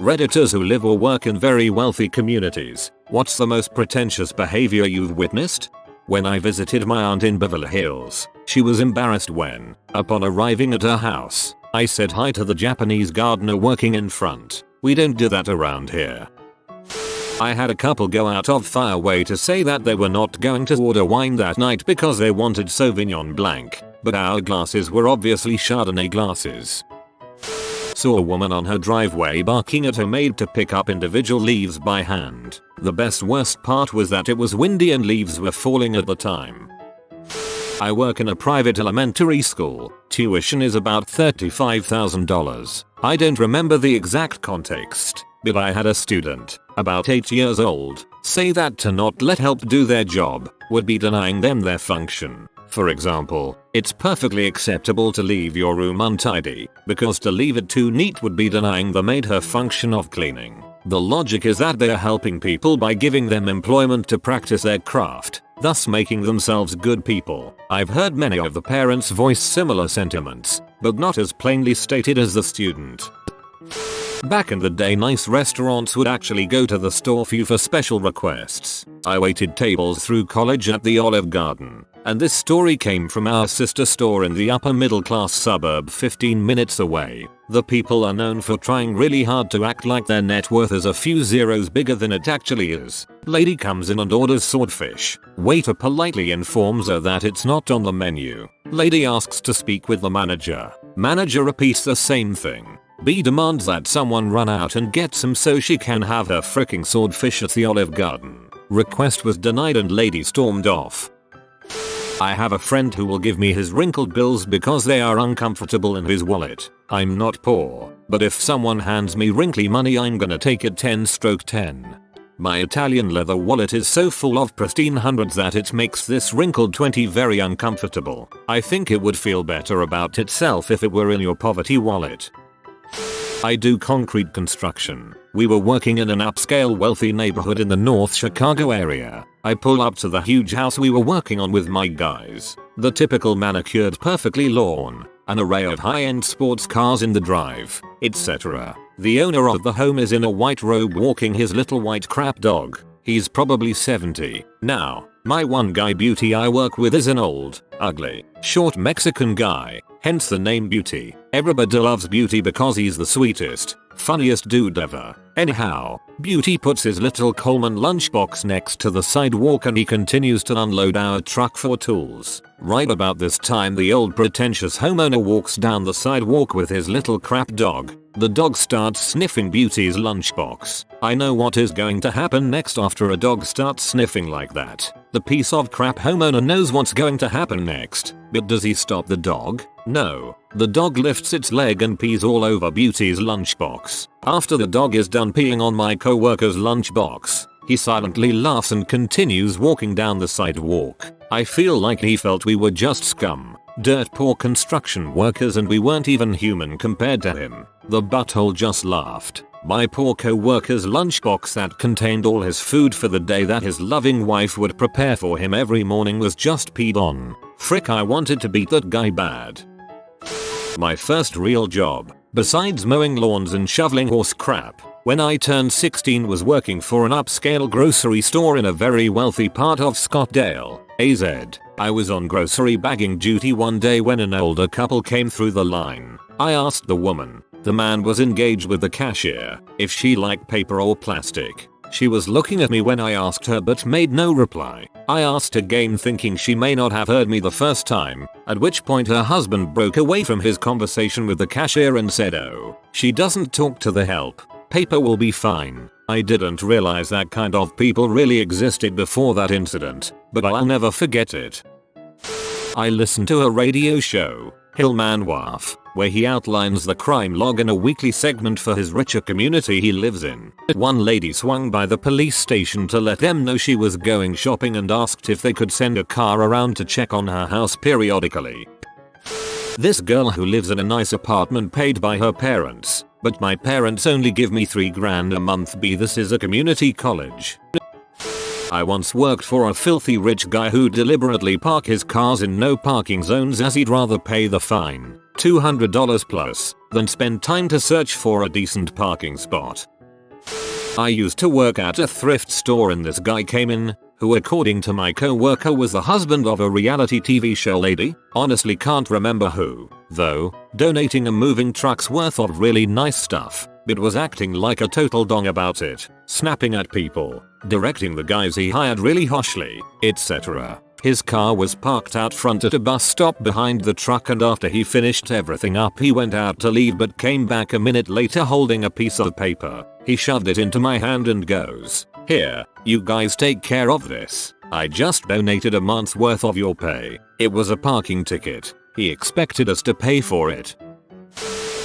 Redditors who live or work in very wealthy communities, what's the most pretentious behavior you've witnessed? When I visited my aunt in Beverly Hills, she was embarrassed when, upon arriving at her house, I said hi to the Japanese gardener working in front. We don't do that around here. I had a couple go out of their way to say that they were not going to order wine that night because they wanted Sauvignon Blanc, but our glasses were obviously Chardonnay glasses. Saw a woman on her driveway barking at her maid to pick up individual leaves by hand. The worst part was that it was windy and leaves were falling at the time. I work in a private elementary school. Tuition is about $35,000. I don't remember the exact context, but I had a student, about 8 years old, say that to not let help do their job would be denying them their function. For example, it's perfectly acceptable to leave your room untidy, because to leave it too neat would be denying the maid her function of cleaning. The logic is that they are helping people by giving them employment to practice their craft, thus making themselves good people. I've heard many of the parents voice similar sentiments, but not as plainly stated as the student. Back in the day, nice restaurants would actually go to the store for you for special requests. I waited tables through college at the Olive Garden, and this story came from our sister store in the upper middle class suburb 15 minutes away. The people are known for trying really hard to act like their net worth is a few zeros bigger than it actually is. Lady comes in and orders swordfish. Waiter politely informs her that it's not on the menu. Lady asks to speak with the manager. Manager repeats the same thing. B demands that someone run out and get some so she can have her fricking swordfish at the Olive Garden. Request was denied and lady stormed off. I have a friend who will give me his wrinkled bills because they are uncomfortable in his wallet. I'm not poor, but if someone hands me wrinkly money I'm gonna take it 10/10. My Italian leather wallet is so full of pristine hundreds that it makes this wrinkled 20 very uncomfortable. I think it would feel better about itself if it were in your poverty wallet. I do concrete construction. We were working in an upscale wealthy neighborhood in the North Chicago area. I pull up to the huge house we were working on with my guys. The typical manicured perfectly lawn, an array of high-end sports cars in the drive, etc. The owner of the home is in a white robe walking his little white crap dog. He's probably 70 now. My one guy Beauty I work with is an old, ugly, short Mexican guy, hence the name Beauty. Everybody loves Beauty because he's the sweetest, funniest dude ever. Anyhow, Beauty puts his little Coleman lunchbox next to the sidewalk and he continues to unload our truck for tools. Right about this time the old pretentious homeowner walks down the sidewalk with his little crap dog. The dog starts sniffing Beauty's lunchbox. I know what is going to happen next after a dog starts sniffing like that. The piece of crap homeowner knows what's going to happen next, but does he stop the dog? No. The dog lifts its leg and pees all over Beauty's lunchbox. After the dog is done peeing on my coworker's lunchbox, he silently laughs and continues walking down the sidewalk. I feel like he felt we were just scum, dirt poor construction workers and we weren't even human compared to him. The butthole just laughed. My poor co-worker's lunchbox that contained all his food for the day that his loving wife would prepare for him every morning was just peed on. Frick, I wanted to beat that guy bad. My first real job, besides mowing lawns and shoveling horse crap, when I turned 16 was working for an upscale grocery store in a very wealthy part of Scottsdale, AZ. I was on grocery bagging duty one day when an older couple came through the line. I asked the woman, the man was engaged with the cashier, if she liked paper or plastic. She was looking at me when I asked her but made no reply. I asked again thinking she may not have heard me the first time, at which point her husband broke away from his conversation with the cashier and said, "Oh, she doesn't talk to the help. Paper will be fine." I didn't realize that kind of people really existed before that incident, but I'll never forget it. I listened to a radio show, Hillman Waf, where he outlines the crime log in a weekly segment for his richer community he lives in. One lady swung by the police station to let them know she was going shopping and asked if they could send a car around to check on her house periodically. This girl who lives in a nice apartment paid by her parents, but my parents only give me $3,000 a month. This is a community college. I once worked for a filthy rich guy who deliberately park his cars in no parking zones as he'd rather pay the fine. $200 plus, then spend time to search for a decent parking spot. I used to work at a thrift store and this guy came in, who according to my co-worker was the husband of a reality TV show lady, honestly can't remember who, though, donating a moving truck's worth of really nice stuff, but was acting like a total dong about it, snapping at people, directing the guys he hired really harshly, etc. His car was parked out front at a bus stop behind the truck and after he finished everything up he went out to leave but came back a minute later holding a piece of paper. He shoved it into my hand and goes, "Here, you guys take care of this. I just donated a month's worth of your pay." It was a parking ticket. He expected us to pay for it.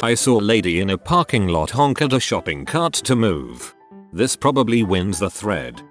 I saw a lady in a parking lot honk at a shopping cart to move. This probably wins the thread.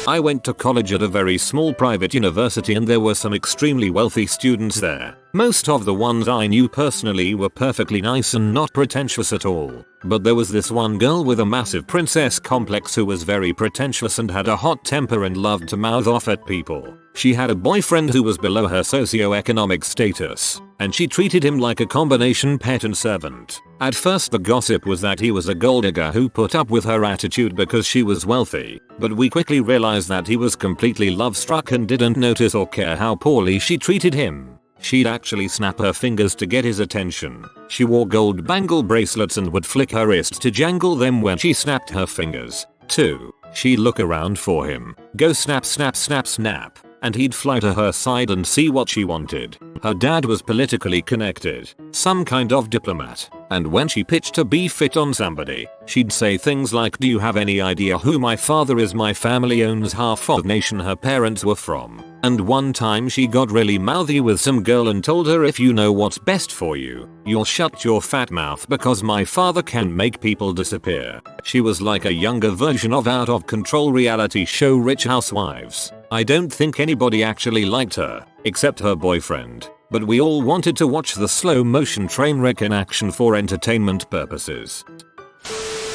I went to college at a very small private university and there were some extremely wealthy students there. Most of the ones I knew personally were perfectly nice and not pretentious at all. But there was this one girl with a massive princess complex who was very pretentious and had a hot temper and loved to mouth off at people. She had a boyfriend who was below her socioeconomic status, and she treated him like a combination pet and servant. At first the gossip was that he was a gold digger who put up with her attitude because she was wealthy, but we quickly realized that he was completely love-struck and didn't notice or care how poorly she treated him. She'd actually snap her fingers to get his attention. She wore gold bangle bracelets and would flick her wrists to jangle them when she snapped her fingers. 2. She'd look around for him, go snap snap snap snap, and he'd fly to her side and see what she wanted. Her dad was politically connected, some kind of diplomat, and when she pitched to be fit on somebody, she'd say things like, "Do you have any idea who my father is? My family owns half of the nation her parents were from." And one time she got really mouthy with some girl and told her, "If you know what's best for you, you'll shut your fat mouth because my father can make people disappear." She was like a younger version of out of control reality show Rich Housewives. I don't think anybody actually liked her, except her boyfriend, but we all wanted to watch the slow motion train wreck in action for entertainment purposes.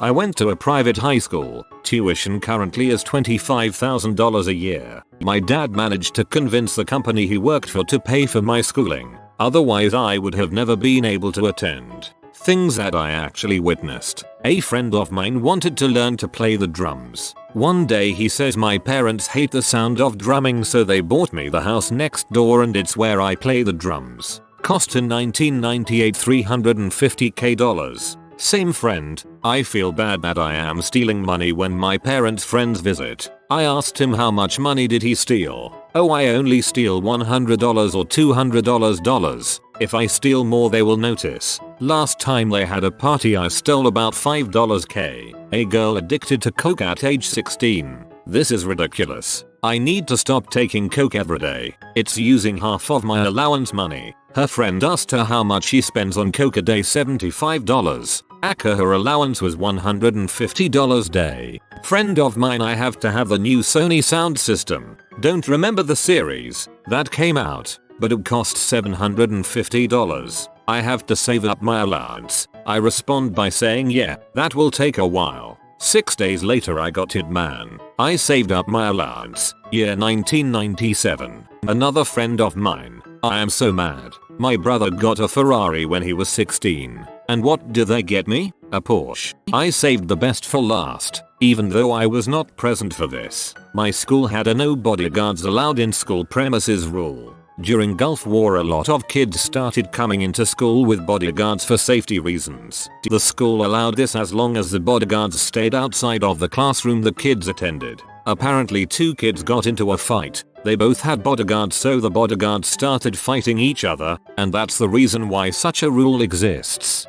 I went to a private high school. Tuition currently is $25,000 a year. My dad managed to convince the company he worked for to pay for my schooling. Otherwise I would have never been able to attend. Things that I actually witnessed. A friend of mine wanted to learn to play the drums. One day he says, "My parents hate the sound of drumming so they bought me the house next door and it's where I play the drums." Cost in 1998 $350k. Same friend, "I feel bad that I am stealing money when my parents' friends visit." I asked him how much money did he steal. "Oh, I only steal $100 or $200. If I steal more they will notice. Last time they had a party I stole about $5k. A girl addicted to coke at age 16. This is ridiculous. I need to stop taking coke every day. It's using half of my allowance money." Her friend asked her how much she spends on coke a day. $75. Aka her allowance was $150 day. Friend of mine, "I have to have the new Sony sound system. Don't remember the series that came out, but it cost $750. I have to save up my allowance." I respond by saying, "Yeah, that will take a while." 6 days later I got it, man. I saved up my allowance. Year 1997. Another friend of mine. I am so mad. My brother got a Ferrari when he was 16. And what did they get me? A Porsche. I saved the best for last, even though I was not present for this. My school had a no bodyguards allowed in school premises rule. During Gulf War a lot of kids started coming into school with bodyguards for safety reasons. The school allowed this as long as the bodyguards stayed outside of the classroom the kids attended. Apparently 2 kids got into a fight. They both had bodyguards, so the bodyguards started fighting each other, and that's the reason why such a rule exists.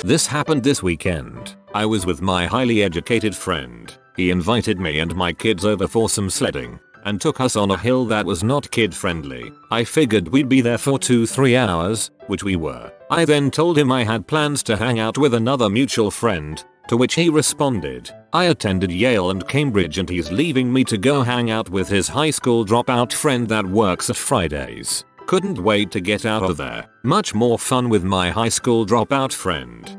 This happened this weekend. I was with my highly educated friend. He invited me and my kids over for some sledding, and took us on a hill that was not kid friendly. I figured we'd be there for 2-3 hours, which we were. I then told him I had plans to hang out with another mutual friend, to which he responded, "I attended Yale and Cambridge and he's leaving me to go hang out with his high school dropout friend that works at Fridays." Couldn't wait to get out of there. Much more fun with my high school dropout friend.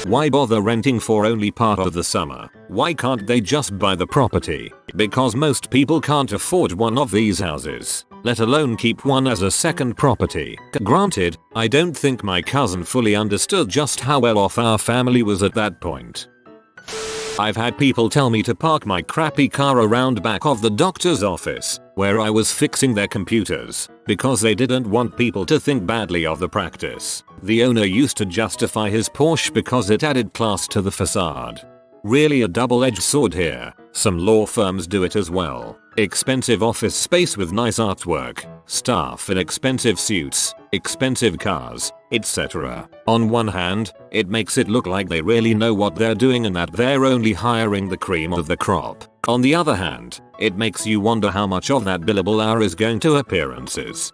Why bother renting for only part of the summer? Why can't they just buy the property? Because most people can't afford one of these houses. let alone keep one as a second property. Granted, I don't think my cousin fully understood just how well off our family was at that point. I've had people tell me to park my crappy car around back of the doctor's office, where I was fixing their computers, because they didn't want people to think badly of the practice. The owner used to justify his Porsche because it added class to the facade. Really a double-edged sword here. Some law firms do it as well. Expensive office space with nice artwork, staff in expensive suits, expensive cars, etc. On one hand, it makes it look like they really know what they're doing and that they're only hiring the cream of the crop. On the other hand, it makes you wonder how much of that billable hour is going to appearances.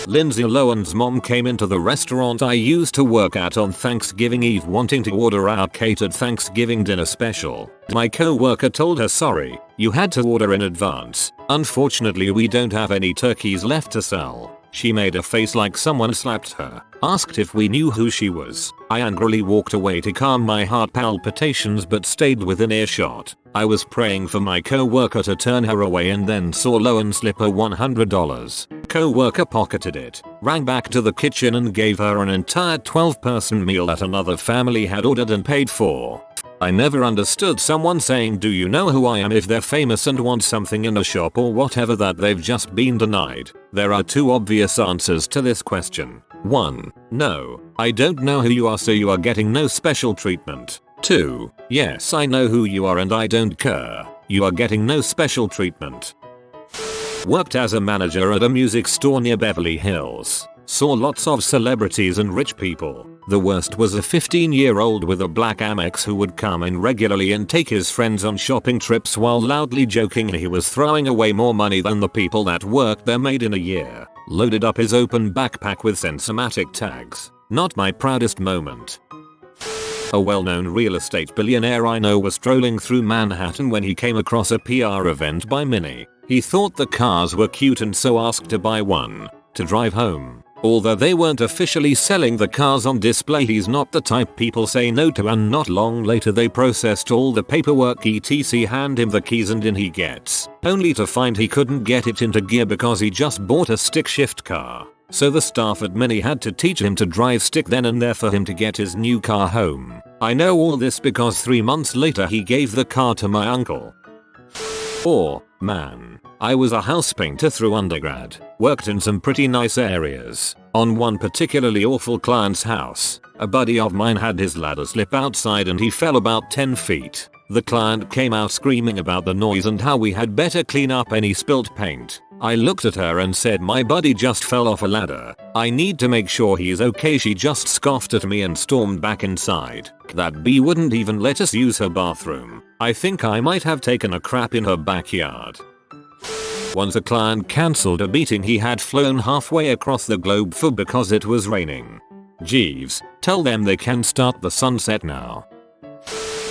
Lindsay Lohan's mom came into the restaurant I used to work at on Thanksgiving Eve wanting to order our catered Thanksgiving dinner special. My co-worker told her sorry, you had to order in advance. Unfortunately we don't have any turkeys left to sell. She made a face like someone slapped her, asked if we knew who she was. I angrily walked away to calm my heart palpitations but stayed within earshot. I was praying for my co-worker to turn her away and then saw Lohan slip her $100. Co-worker pocketed it, ran back to the kitchen and gave her an entire 12-person meal that another family had ordered and paid for. I never understood someone saying do you know who I am if they're famous and want something in a shop or whatever that they've just been denied. There are two obvious answers to this question. 1. No, I don't know who you are so you are getting no special treatment. 2. Yes, I know who you are and I don't care. You are getting no special treatment. Worked as a manager at a music store near Beverly Hills. Saw lots of celebrities and rich people. The worst was a 15-year-old with a black Amex who would come in regularly and take his friends on shopping trips while loudly joking he was throwing away more money than the people that worked there made in a year. Loaded up his open backpack with Sensomatic tags. Not my proudest moment. A well-known real estate billionaire I know was strolling through Manhattan when he came across a PR event by Mini. He thought the cars were cute and so asked to buy one to drive home. Although they weren't officially selling the cars on display, he's not the type people say no to, and not long later they processed all the paperwork etc, hand him the keys and in he gets. Only to find he couldn't get it into gear because he just bought a stick shift car. So the staff at Mini had to teach him to drive stick then and there for him to get his new car home. I know all this because 3 months later he gave the car to my uncle. Or, man, I was a house painter through undergrad, worked in some pretty nice areas. On one particularly awful client's house, a buddy of mine had his ladder slip outside and he fell about 10 feet. The client came out screaming about the noise and how we had better clean up any spilt paint. I looked at her and said my buddy just fell off a ladder. I need to make sure he's okay. She just scoffed at me and stormed back inside. That bee wouldn't even let us use her bathroom. I think I might have taken a crap in her backyard. Once a client cancelled a meeting he had flown halfway across the globe for because it was raining. Jeeves, tell them they can start the sunset now.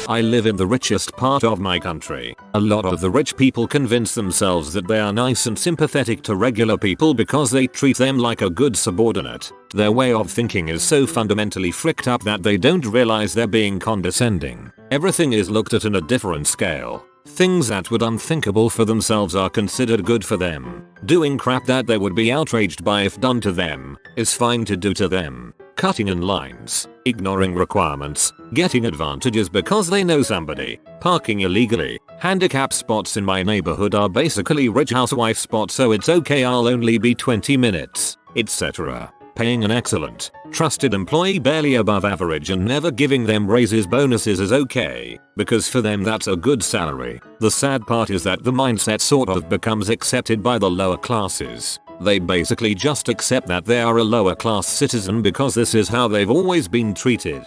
I live in the richest part of my country. A lot of the rich people convince themselves that they are nice and sympathetic to regular people because they treat them like a good subordinate. Their way of thinking is so fundamentally fricked up that they don't realize they're being condescending. Everything is looked at in a different scale. Things that would unthinkable for themselves are considered good for them. Doing crap that they would be outraged by if done to them is fine to do to them. Cutting in lines, ignoring requirements, getting advantages because they know somebody, parking illegally. Handicap spots in my neighborhood are basically rich housewife spots so it's okay I'll only be 20 minutes, etc. Paying an excellent, trusted employee barely above average and never giving them raises bonuses is okay, because for them that's a good salary. The sad part is that the mindset sort of becomes accepted by the lower classes. They basically just accept that they are a lower class citizen because this is how they've always been treated.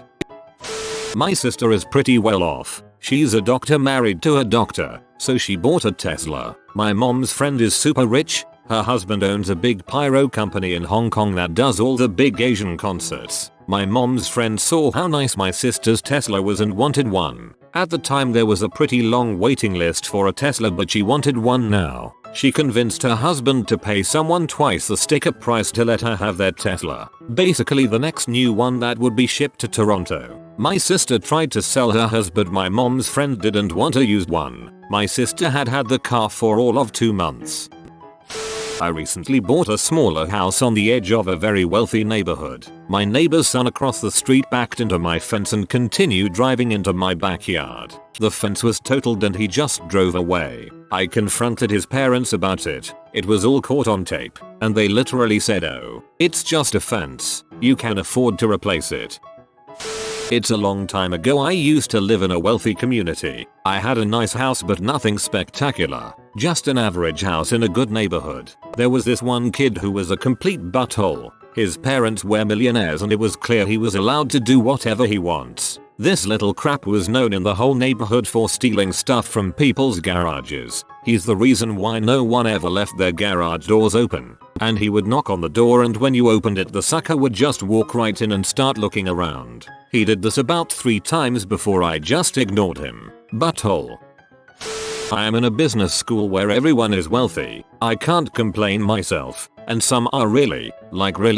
My sister is pretty well off. She's a doctor married to a doctor, so she bought a Tesla. My mom's friend is super rich. Her husband owns a big pyro company in Hong Kong that does all the big Asian concerts. My mom's friend saw how nice my sister's Tesla was and wanted one. At the time there was a pretty long waiting list for a Tesla but she wanted one now. She convinced her husband to pay someone twice the sticker price to let her have their Tesla. Basically the next new one that would be shipped to Toronto. My sister tried to sell her husband, my mom's friend didn't want a used one. My sister had had the car for all of 2 months. I recently bought a smaller house on the edge of a very wealthy neighborhood. My neighbor's son across the street backed into my fence and continued driving into my backyard. The fence was totaled and he just drove away. I confronted his parents about it. It was all caught on tape, and they literally said, "Oh, it's just a fence. You can afford to replace it." It's a long time ago. I used to live in a wealthy community. I had a nice house but nothing spectacular. Just an average house in a good neighborhood. There was this one kid who was a complete butthole. His parents were millionaires and it was clear he was allowed to do whatever he wants. This little crap was known in the whole neighborhood for stealing stuff from people's garages. He's the reason why no one ever left their garage doors open. And he would knock on the door, and when you opened it the sucker would just walk right in and start looking around. He did this about 3 times before I just ignored him. Butthole. I am in a business school where everyone is wealthy. I can't complain myself. And some are really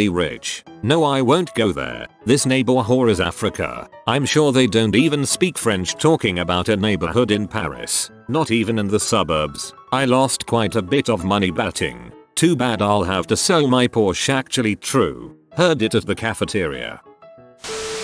rich. No, I won't go there. This neighbor whore is Africa. I'm sure they don't even speak French, talking about a neighborhood in Paris. Not even in the suburbs. I lost quite a bit of money betting. Too bad I'll have to sell my Porsche. Actually true. Heard it at the cafeteria.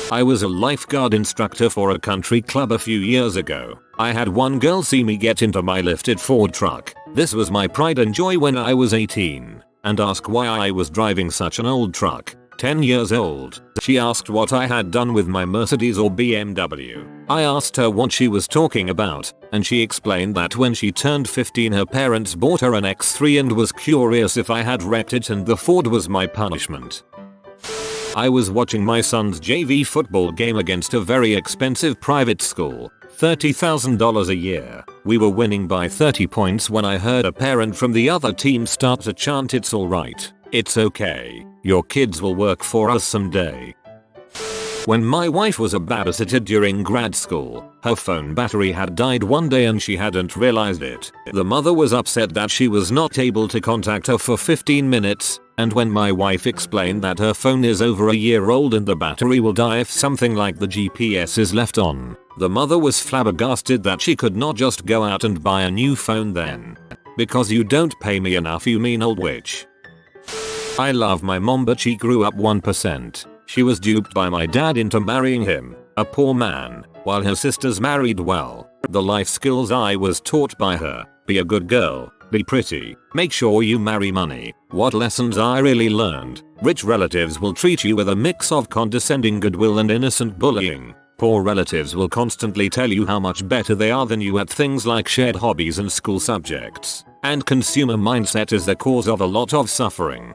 I was a lifeguard instructor for a country club a few years ago. I had one girl see me get into my lifted Ford truck. This was my pride and joy when I was 18. And ask why I was driving such an old truck. 10 years old. She asked what I had done with my Mercedes or BMW. I asked her what she was talking about, and she explained that when she turned 15 her parents bought her an X3 and was curious if I had wrecked it, and the Ford was my punishment. I was watching my son's JV football game against a very expensive private school. $30,000 a year. We were winning by 30 points when I heard a parent from the other team start to chant, "It's alright. It's okay. Your kids will work for us someday." When my wife was a babysitter during grad school, her phone battery had died one day and she hadn't realized it. The mother was upset that she was not able to contact her for 15 minutes, and when my wife explained that her phone is over a year old and the battery will die if something like the GPS is left on, the mother was flabbergasted that she could not just go out and buy a new phone then. "Because you don't pay me enough, you mean, old witch." I love my mom, but she grew up 1%. She was duped by my dad into marrying him, a poor man, while her sisters married well. The life skills I was taught by her: be a good girl, be pretty, make sure you marry money. What lessons I really learned: rich relatives will treat you with a mix of condescending goodwill and innocent bullying. Poor relatives will constantly tell you how much better they are than you at things like shared hobbies and school subjects. And consumer mindset is the cause of a lot of suffering.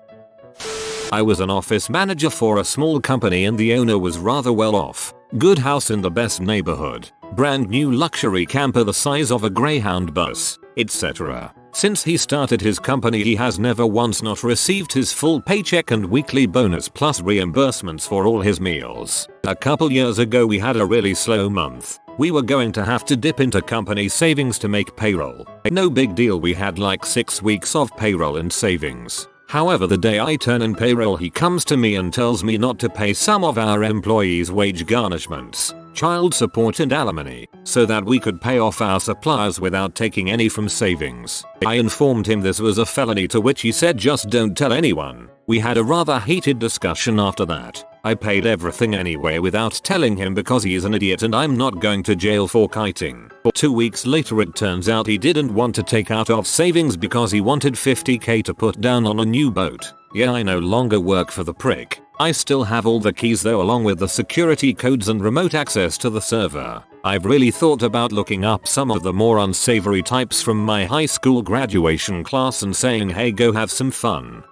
I was an office manager for a small company and the owner was rather well off. Good house in the best neighborhood. Brand new luxury camper the size of a Greyhound bus, etc. Since he started his company he has never once not received his full paycheck and weekly bonus plus reimbursements for all his meals. A couple years ago we had a really slow month. We were going to have to dip into company savings to make payroll. No big deal, we had like 6 weeks of payroll and savings. However, the day I turn in payroll he comes to me and tells me not to pay some of our employees' wage garnishments, child support and alimony, so that we could pay off our suppliers without taking any from savings. I informed him this was a felony, to which he said just don't tell anyone. We had a rather heated discussion after that. I paid everything anyway without telling him because he's an idiot and I'm not going to jail for kiting. 2 weeks later it turns out he didn't want to take out of savings because he wanted $50K to put down on a new boat. Yeah, I no longer work for the prick. I still have all the keys though, along with the security codes and remote access to the server. I've really thought about looking up some of the more unsavory types from my high school graduation class and saying, hey, go have some fun.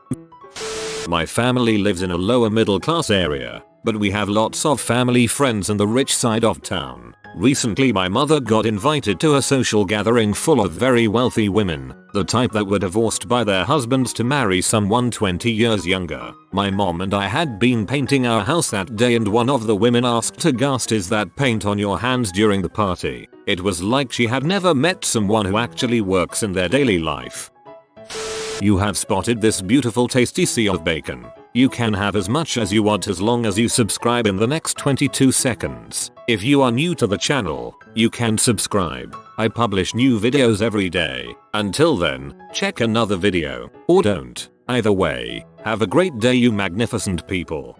My family lives in a lower middle class area, but we have lots of family friends in the rich side of town. Recently my mother got invited to a social gathering full of very wealthy women, the type that were divorced by their husbands to marry someone 20 years younger. My mom and I had been painting our house that day and one of the women asked aghast, "Is that paint on your hands?" during the party. It was like she had never met someone who actually works in their daily life. You have spotted this beautiful tasty sea of bacon. You can have as much as you want as long as you subscribe in the next 22 seconds. If you are new to the channel, you can subscribe. I publish new videos every day. Until then, check another video, or don't. Either way, have a great day you magnificent people.